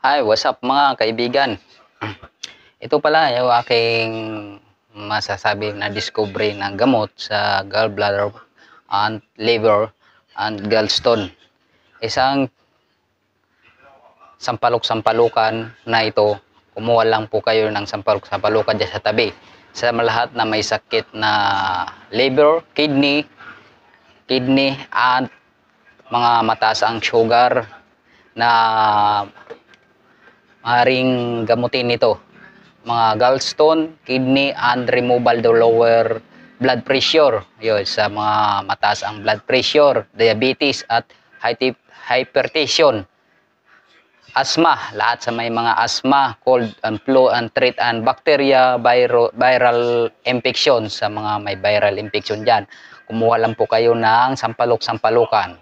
Hi, what's up mga kaibigan? Ito pala yung aking masasabi na discovery ng gamot sa gallbladder and liver and gallstone. Isang sampalok-sampalukan na ito. Kumuha lang po kayo ng sampalok-sampalukan dyan sa tabi. Sa lahat na may sakit na liver, kidney at mga mataas ang sugar na maaaring gamutin nito. Mga gallstone, kidney, and removal the lower blood pressure. Yun, sa mga mataas ang blood pressure, diabetes at hypertension. Asthma, lahat sa may mga asthma, cold and flu and treat and bacteria, viral infection, sa mga may viral infection dyan. Kumuha lang po kayo ng sampalok-sampalukan.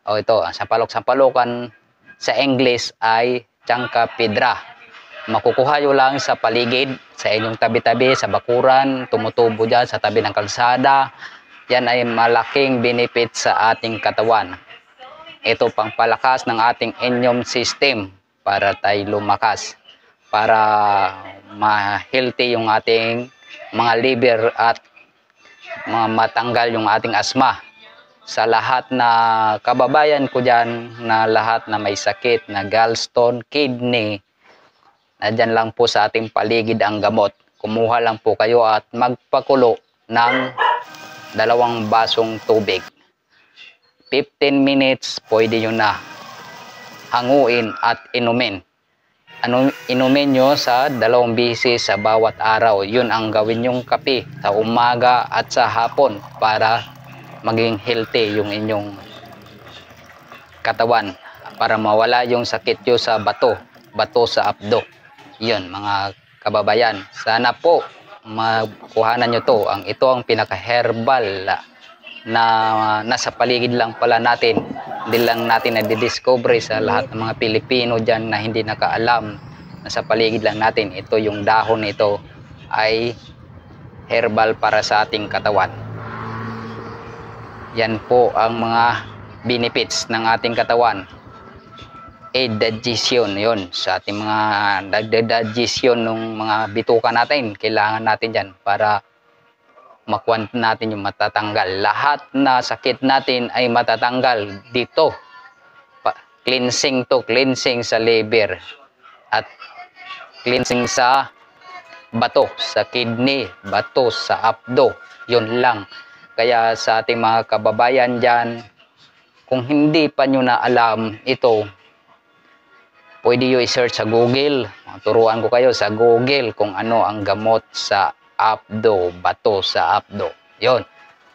O ito, ang sampalok-sampalukan sa English ay Chancapidra. Makukuha nyo lang sa paligid, sa inyong tabi-tabi, sa bakuran, tumutubo dyan sa tabi ng kalsada. Yan ay malaking benefit sa ating katawan. Ito pang palakas ng ating immune system para tayo lumakas, para ma-healthy yung ating mga liver at matanggal yung ating asthma. Sa lahat na kababayan ko dyan, na lahat na may sakit na gallstone, kidney, nadyan lang po sa ating paligid ang gamot. Kumuha lang po kayo at magpakulo ng 2 basong tubig. 15 minutes, pwede nyo na hanguin at inumin. Inumin nyo sa 2 beses sa bawat araw. Yun ang gawin nyong kape sa umaga at sa hapon para maging healthy yung inyong katawan, para mawala yung sakit nyo sa bato sa abdo. Yun mga kababayan, sana po makuhanan nyo to. Ito ang pinaka-herbal na nasa paligid lang pala natin. Hindi lang natin na-discover sa lahat ng mga Pilipino dyan na hindi nakaalam. Nasa paligid lang natin. Ito yung dahon nito ay herbal para sa ating katawan. Yan po ang mga benefits ng ating katawan. Aid digestion, yun, sa ating mga digestion ng mga bituka natin. Kailangan natin yan para makuha natin yung matatanggal. Lahat na sakit natin ay matatanggal dito. Cleansing sa liver at cleansing sa bato, sa kidney, bato sa abdo. Yun lang. Kaya sa ating mga kababayan dyan, kung hindi pa nyo na alam ito, pwede nyo i-search sa Google. Turuan ko kayo sa Google kung ano ang gamot sa abdo, bato sa abdo. Yun.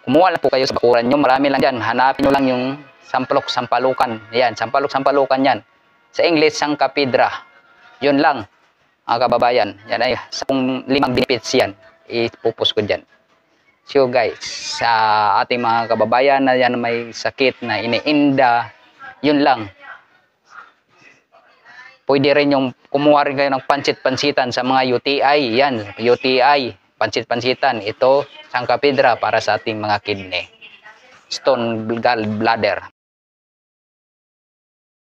Kumuha lang po kayo sa bakuran nyo. Marami lang dyan. Hanapin nyo lang yung sampalok-sampalukan. Yan, sampalok-sampalukan yan. Sa English, Chancapidra. Yun lang, mga kababayan. Yan ay 5 benefits yan. Ipupus ko dyan. So guys, sa ating mga kababayan na yan may sakit na iniinda, yun lang. Pwede rin yung kumuha rin kayo ng pansit-pansitan sa mga UTI. Yan, UTI, pansit-pansitan. Ito, Chancapidra para sa ating mga kidney, stone, gallbladder.